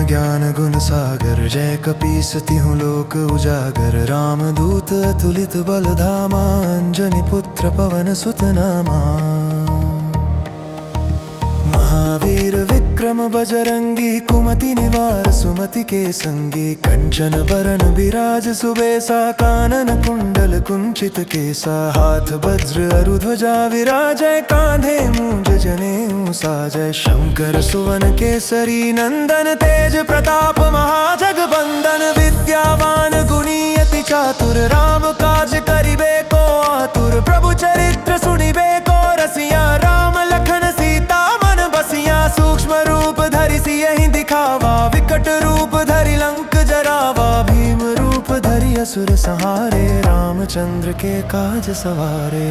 ज्ञान गुण सागर, जय कपीस तिहुँ लोक उजागर। रामदूत अतुलित बल धामा, अंजनी पुत्र पवन सुत नामा। महावीर विक्रम बजरंगी, कुमति निवार सुमति के संगी। कंचन बरन बिराज सुबेसा, कानन कुंडल कुंचित केसा। हाथ वज्र अरु ध्वजा विराजय, कांधे मूंज जनेऊ साजय। शंकर सुवन केसरी नंदन, तेज प्रताप महाजगबंदन। विद्यावान गुणी अति चातुर, राम काज करिबे को आतुर। प्रभु चरित्र सुनिबे को रसिया, राम लखन सीता मन बसिया। सूक्ष्म रूप धरि सियहि दिखावा, विकट रूप धरि लंक जरावा। भीम रूप धरि असुर संहारे, रामचंद्र के काज सवारे।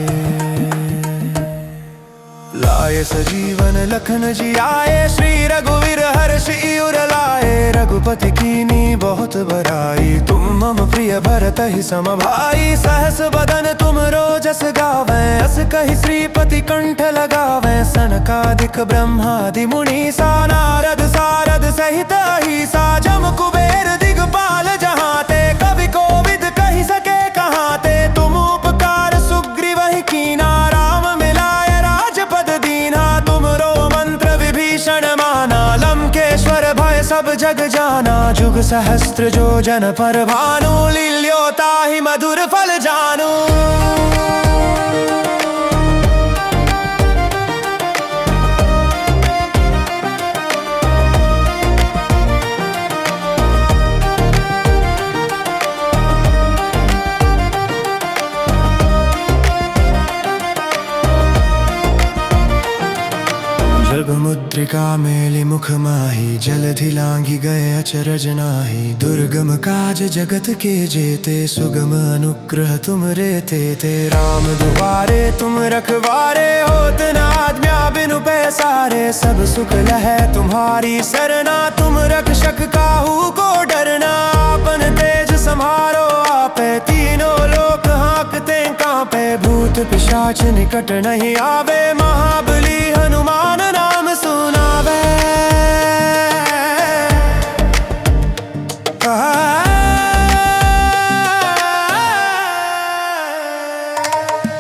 लाए सजीवन लखन जियाए, श्री रघुवीर हर्षि उर लाए। रघुपति कीनी बहुत बड़ाई, तुम मम प्रिय भरत ही सम भाई। सहस बदन तुम रोजस गावै, अस कहि श्रीपति कंठ लगावै। सनकादिक ब्रह्मादि मुनीसा, नारद सारद सहित अहिसा। जम कुबेर दिगपाल जहाते, कवि कोविद कहि सके कहाते। तुम उपकार सुग्रीवहि कीना, राम मिलाय राजपद दीना। तुमरो मंत्र विभीषण माना, लंकेश्वर भय सब जग जाना। जुग सहस्त्र जो जन पर भानु, लील्यो ताहि मधुर फल जानू। मुद्रिका मेलि मुख माही, जलधि लांघि गए अचरज नाहि। दुर्गम काज जगत के जेते, सुगम अनुग्रह तुम रे ते। राम दुआरे तुम रखवारे, होत न आज्ञा बिनु पैसारे। सब सुख लहै तुम्हारी सरना, तुम रक्षक काहू को डरना। आपन तेज सम्हारो आपे, तीनों लोक हाँकते कांपे। भूत पिशाच निकट नहीं आवे, महाबली हनुमान नाम सुनावे।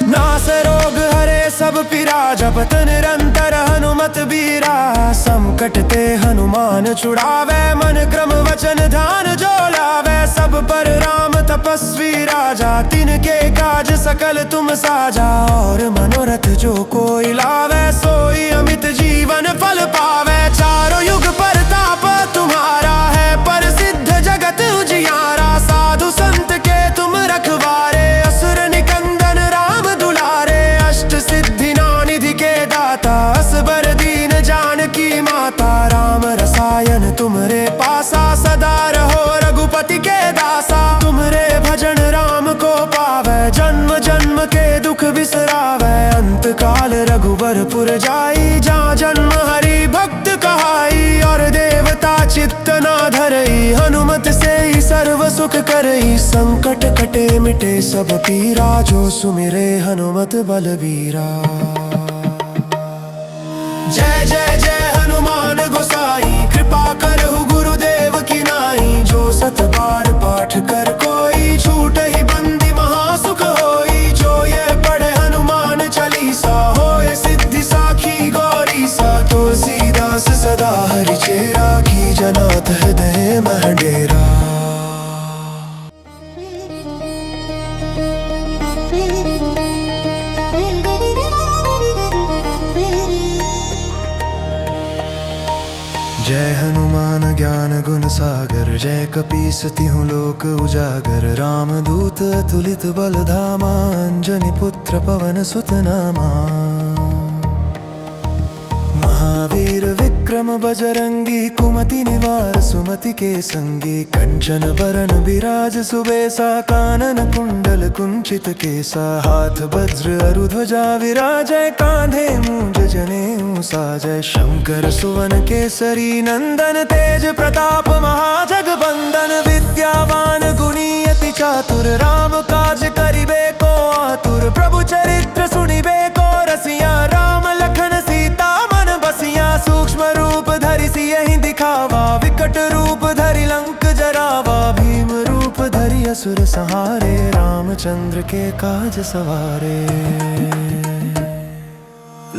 नास रोग हरे सब पीरा, जपत निरंतर हनुमत बीरा। संकट ते हनुमान छुड़ावे, मन क्रम वचन ध्यान जो लावे। सब पर राम तपस्वी राजा, तिनके काज सकल तुम साजा। और मनोरथ जो कोई लावे, सोई अमित जीवन फल पावे। चारों युग परताप तुम्हारा है, प्रसिद्ध जगत उजियारा। साधु संत के तुम रखवारे, असुर निकंदन राम दुलारे। अष्ट सिद्धि निधि के दाता, असबर दीन जानकी माता। राम रसायन तुमरे पासा, सदा रहो रघुपति के दासा। तुमरे भजन राम को पावे, जन्म जन्म के दुख बिसरावे। अंत काल रघुवरपुर जाई, जहाँ जन्म हरि भक्त कहाई। और देवता चित्त न धरई, हनुमत से ही सर्व सुख करई। संकट कटे मिटे सब पीरा, जो सुमिरे हनुमत बलबीरा। जय जय जय हनुमान गोसाई, कृपा करहु गुरुदेव की नाई। जो सत बार पाठ कर कोई, छूट ही बंदी महासुख होई। जो ये पढ़े हनुमान चालीसा, होए सिद्धि साखी गौरी सा। तुलसीदास सदा हरि चेरा, की जनात हृदय मह डेरा। जय हनुमान ज्ञान गुण सागर, जय कपीस तिहुँ लोक उजागर। रामदूत अतुलित बल धामा, अंजनी पुत्र पवन सुत नामा। महावीर विक्रम बजरंगी, कुमति निवार सुमति के संगी। कंचन बरन बिराज सुबेसा, कानन कुंडल कुंचित केसा। हाथ वज्र अरु ध्वजा विराजय, कांधे मूंज जनेऊ साजय। शंकर सुवन केसरी नंदन, तेज प्रताप महाजगबंदन। विद्यावान गुणी अति चातुर, राम काज करिबे को आतुर। प्रभु चरित्र सुनिबे को रसिया, राम लखन सीता मन बसिया। सूक्ष्म रूप धरि सियहि दिखावा, विकट रूप असुर संहारे, रामचंद्र के काज सवारे।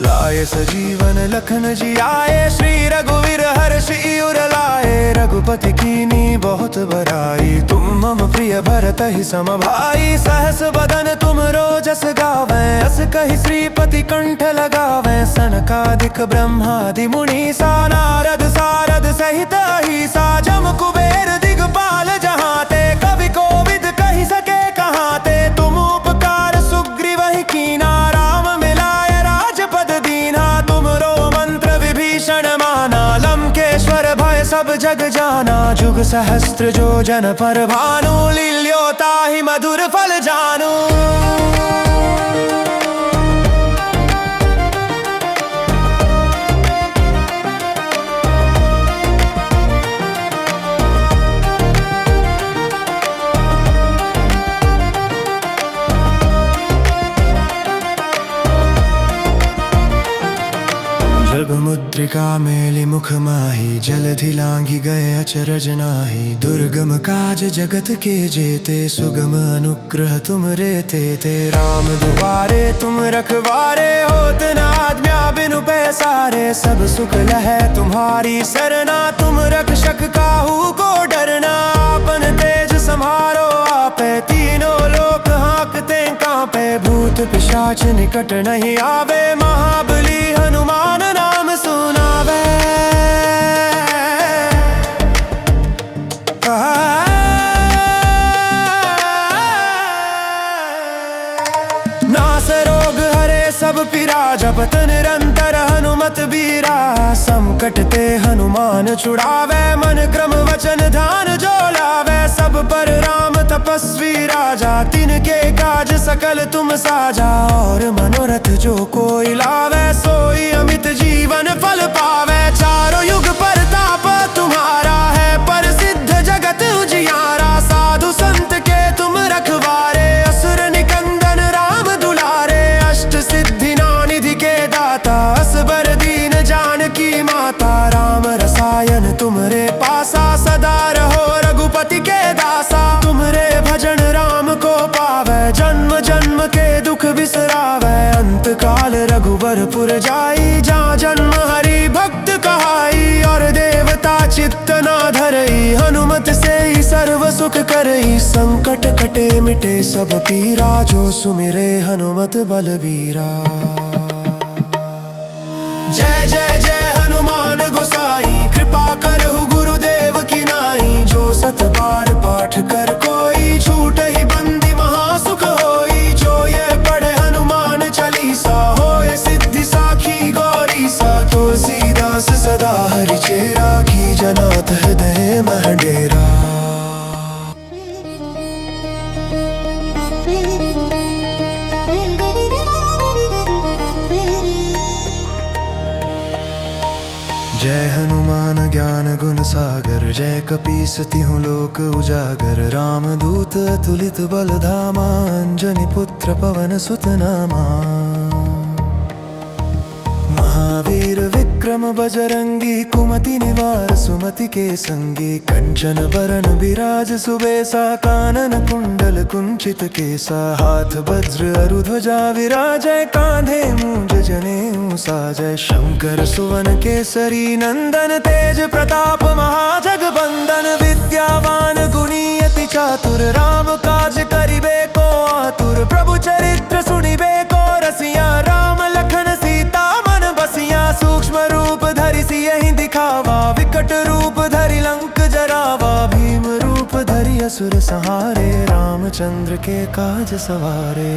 लाए सजीवन लखन जी आए, श्री रघुवीर हर्षि उर लाए। रघुपति कीनी बहुत बड़ाई, तुम मम प्रिय भरत ही सम भाई। सहस बदन तुम रोजस गावें, अस कहि श्रीपति कंठ लगावें। सनकादिक ब्रह्मादि मुनीसा, नारद सारद सहित अहिसा। जम कुबेर दिगपाल जहाँ ते, कवि कोविद कहि सके कहाँ ते। तुम उपकार सुग्रीव ही कीना, राम मिलाय राजपद दीना। तुमरो मंत्र विभीषण माना, लंकेश्वर भय सब जग जाना। जुग सहस्त्र जो जन पर भानु, लील्योता ही मधुर फल जानू। मुद्रिका मेली मुख माही, जलधि लांघि गए अचरज नाही। दुर्गम काज जगत के जेते, सुगम अनुग्रह तुम रेते ते। राम दुआरे तुम रखवारे, होत न आज्ञा बिनु पैसारे। सब सुख लहै तुम्हारी सरना, तुम रक्षक काहू को डरना। आपन तेज सम्हारो आपे, तीनों लोक हाँकते कांपे। भूत पिशाच निकट नहीं आवे, महाबली हनुमान नाम सुनावे। नास रोग हरे सब पीरा, जपत निरंतर हनुमत बीरा। संकट ते हनुमान छुड़ावे, मन क्रम वचन ध्यान जो लावे। सब पर राम तपस्वी राजा, तिनके काज सकल तुम साजा। और मनोरथ जो कोई लावे, सोई अमित जीवन फल पावे। चारों युग परताप तुम्हारा है, प्रसिद्ध जगत उजियारा। साधु संत के तुम रखवारे, असुर निकंदन राम दुलारे। अष्ट सिद्धि निधि के दाता, असबर दीन जानकी माता। राम रसायन तुमरे पासा, सदा रहो रघुपति के दासा। तुमरे भजन राम को पावे, जन्म जन्म के दुख बिसरावे। अंत काल रघुवरपुर जाई, जहाँ जन्म हरि भक्त कहाई। और देवता चित्त न धरई, हनुमत से ही सर्व सुख करई। संकट कटे मिटे सब पीरा, जो सुमिरे हनुमत बलबीरा। जय जय जय हनुमान गोसाई, कृपा करहु गुरुदेव की नाई। जो सत बार पाठ कर कोई, छूट ही बंदी महासुख होई। जो ये पढ़े हनुमान चालीसा, होए सिद्धि साखी गौरी सा। तुलसीदास सदा हरि चेरा, की जनात हृदय मह डेरा। जय हनुमान ज्ञान गुण सागर, जय कपीस तिहुँ लोक उजागर। राम दूत अतुलित बल धामा, अंजनी पुत्र पवन सुत नामा। महावीर विक्रम बजरंगी, कुमति निवार सुमति के संगी। कंचन बरन बिराज सुबेसा, कानन कुंडल कुंचित केसा। हाथ वज्र अरु ध्वजा विराजय, कांधे मूंज जनेऊ साजय। शंकर सुवन केसरी नंदन, तेज प्रताप महाजगबंदन। विद्यावान गुणी अति चातुर, राम काज करिबे को आतुर। प्रभु चरित्र सुनिबे को रसिया, राम लखन सीता मन बसिया। सूक्ष्म रूप धरि सियहि दिखावा, विकट रूप धरि लंक जरावा। भीम रूप धरि असुर संहारे, रामचंद्र के काज सवारे।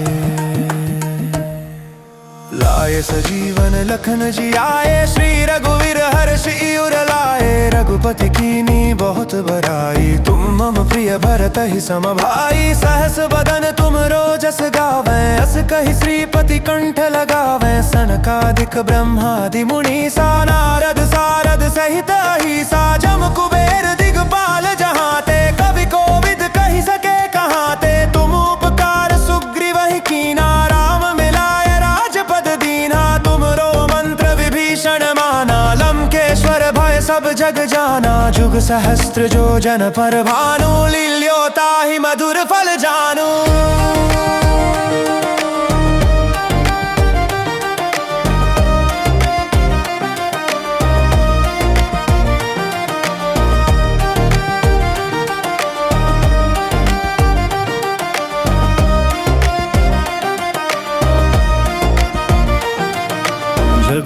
लाए सजीवन लखन जी आए, श्री रघुवीर हर्षि उर लाए। रघुपति कीनी बहुत बड़ाई, तुम मम प्रिय भरत ही सम भाई। सहस बदन तुम रोजस गावें, अस कहि श्रीपति कंठ लगावें। सनकादिक ब्रह्मादि मुनीसा, नारद सारद सहित अहिसा। जम कुबेर दिगपाल जहाँ ते, कवि कोविद कहि सके कहाँ ते। तुम उपकार सुग्रीव ही कीना, राम मिलाय राजपद दीना। तुमरो मंत्र विभीषण माना, लंकेश्वर भय सब जग जाना जुग सहस्त्र जो जन पर भानु लील्योता ही मधुर फल जानू।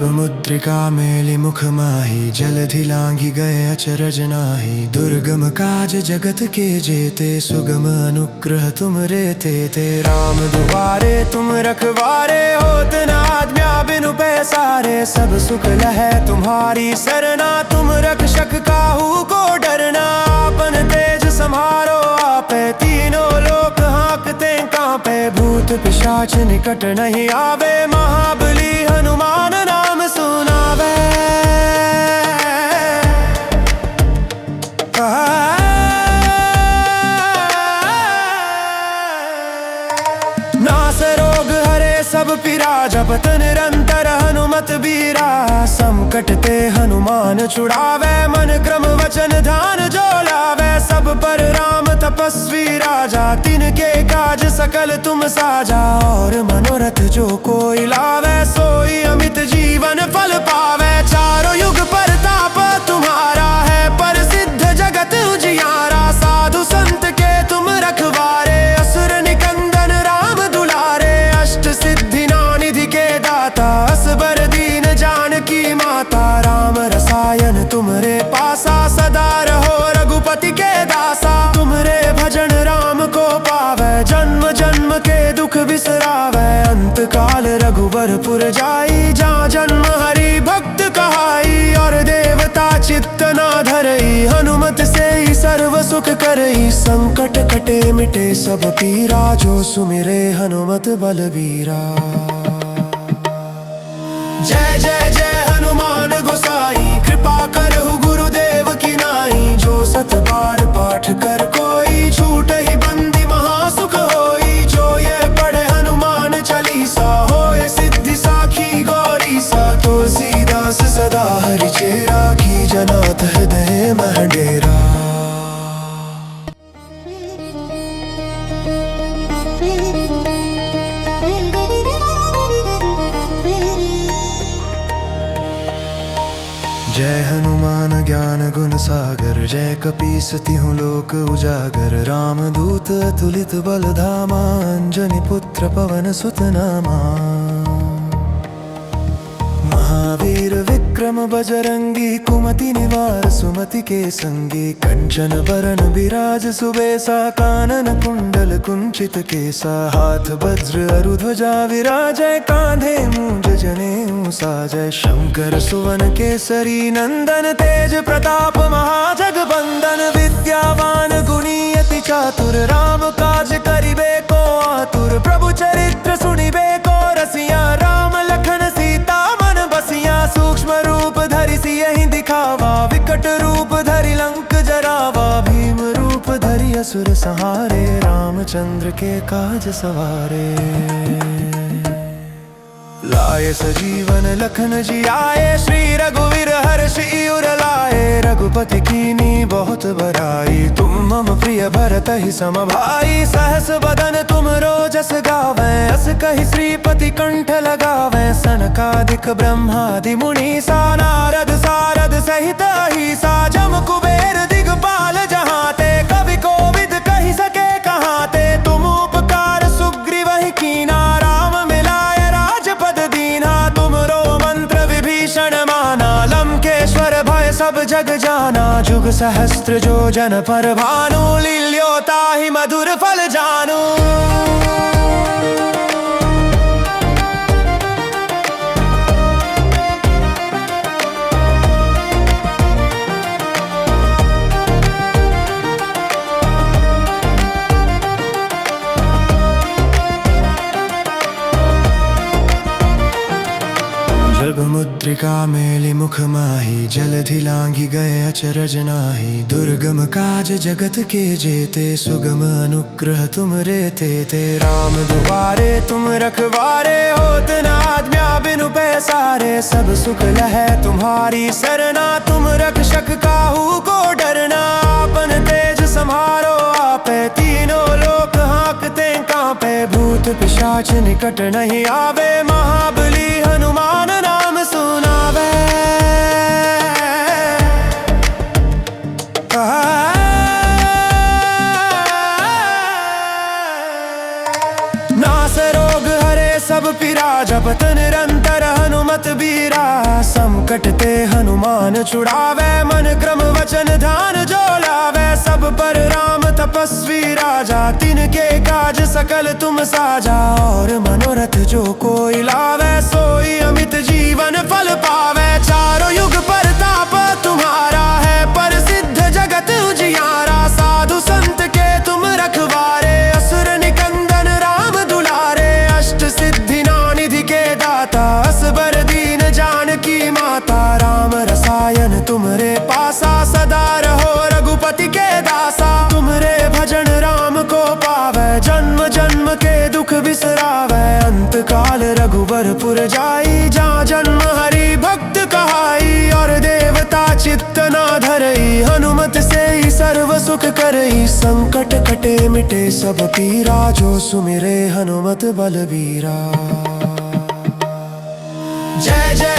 मुद्रिका मेली मुख माही जलधि लांघी गए अचरज नाही। दुर्गम काज जगत के जेते सुगम अनुग्रह तुम रेते थे। राम दुआरे तुम रखवारे होत न आज्ञा बिनु पैसारे। सब सुख लहै तुम्हारी सरना तुम रक्षक काहू को डरना। अपन तेज सम्हारो आपे तीनों लोक हाँकते कांपे। भूत पिशाच निकट नहीं आवे महाबली हनुमान नाम सुनावे। नास रोग हरे सब पीरा जपत निरंतर हनुमत बीरा। संकट ते हनुमान छुड़ावे मन क्रम वचन ध्यान जो लावे। सब पर राम तपस्वी राजा तिनके काज सकल तुम साजा। और मनोरथ जो कोई लावे सोई अमित जीवन फल पावे। चारों युग परताप तुम्हारा है प्रसिद्ध जगत उजियारा। साधु संत के तुम रखवारे असुर निकंदन राम दुलारे। अष्ट सिद्धि निधि के दाता असबर दीन जानकी माता। राम रसायन तुमरे पासा सदा रहो रघुपति के दासा। तुमरे भजन राम को पावे जन्म जन्म के दुख बिसरावे। अंत काल रघुवरपुर जाई जहाँ जन्म हरि भक्त कहाई। और देवता चित्त न धरई हनुमत से ही सर्व सुख करई। संकट कटे मिटे सब पीरा जो सुमिरे हनुमत बलबीरा। जय जय जय हनुमान गोसाई कृपा करहु गुरुदेव की नाई। जो सत बार पाठ कर कोई छूट ही बंदी महासुख होई। जो ये पढ़े हनुमान चालीसा होए सिद्धि साखी गौरी सा। तुलसीदास सदा हरि चेरा की जनात हृदय मह डेरा। जय हनुमान ज्ञान गुण सागर जय कपीस तिहुँ लोक उजागर। राम दूत अतुलित बल धामा अंजनी पुत्र पवन सुत नामा। महावीर विक्रम बजरंगी कुमति निवार सुमति के संगी। कंचन बरन बिराज सुबेसा कानन कुंडल कुंचित केसा। हाथ वज्र अरु ध्वजा विराजय कांधे मूंज जनेऊ साजय। शंकर सुवन केसरी नंदन तेज प्रताप महाजगबंदन। विद्यावान गुणी अति चातुर राम काज करिबे को आतुर। प्रभु चरित्र सुनिबे को रसिया राम लखन सीता मन बसिया। सूक्ष्म रूप धरि सियहि दिखावा विकट रूप धरि लंक जरावा। भीम रूप धरि असुर संहारे रामचंद्र के काज सवारे। लाए सजीवन लखन जी आए श्री रघुवीर हर्षि उर लाए। रघुपति कीनी बहुत बड़ाई तुम मम प्रिय भरत ही सम भाई। सहस बदन तुम रोजस गावे अस कहि श्रीपति कंठ लगावे। सनकादिक ब्रह्मादि मुनि सा नारद सारद सहित अहिसा। जम कुबेर दिगपाल जहाँ ते कवि कोविद कहि सके कहाँ ते। तुम उपकार सुग्रीव ही कीना राम मिलाय राजपद दीना। तुमरो मंत्र विभीषण माना लंकेश्वर भय सब जग जाना। जुग सहस्त्र जो जन पर भानु लील्योता ही मधुर फल जानू। मुद्रिका मेली मुख माही, जलधि लांघि गए अचरज नाही। दुर्गम काज जगत के जेते, सुगम अनुग्रह तुम रेते ते। राम दुआरे तुम रखवारे, होत न आज्ञा बिनु पैसारे। सब सुख लहै तुम्हारी सरना, तुम रक्षक काहू को डरना। आपन तेज सम्हारो आपे, तीनों लोक हाँकते कांपे। भूत पिशाच निकट नहीं आवे, महाबली हनुमान नाम सुनावे। नास रोग हरे सब पीरा, जपत निरंतर हनुमत बीरा। संकट ते हनुमान छुड़ावे, मन क्रम वचन ध्यान जो लावे। सब पर राम तपस्वी राजा, तिनके काज सकल तुम साजा। और मनोरथ जो कोई लावे, सोई अमित जीवन फल पावे। चारों युग परताप तुम्हारा है, प्रसिद्ध जगत उजियारा। साधु संत के तुम रखवारे, असुर निकंदन राम दुलारे। अष्ट सिद्धि निधि के दाता, असबर दीन जानकी माता। राम रसायन तुमरे पासा, सदा रहो रघुपति के दासा। तुमरे भजन राम को पावे, जन्म जन्म के दुख बिसरावे। अंत काल रघुवरपुर जाई, जहाँ जन्म हरि भक्त कहाई। और देवता चित्त न धरई, हनुमत से ही सर्व सुख करई। संकट कटे मिटे सब पीरा, जो सुमिरे हनुमत बलबीरा। जय जय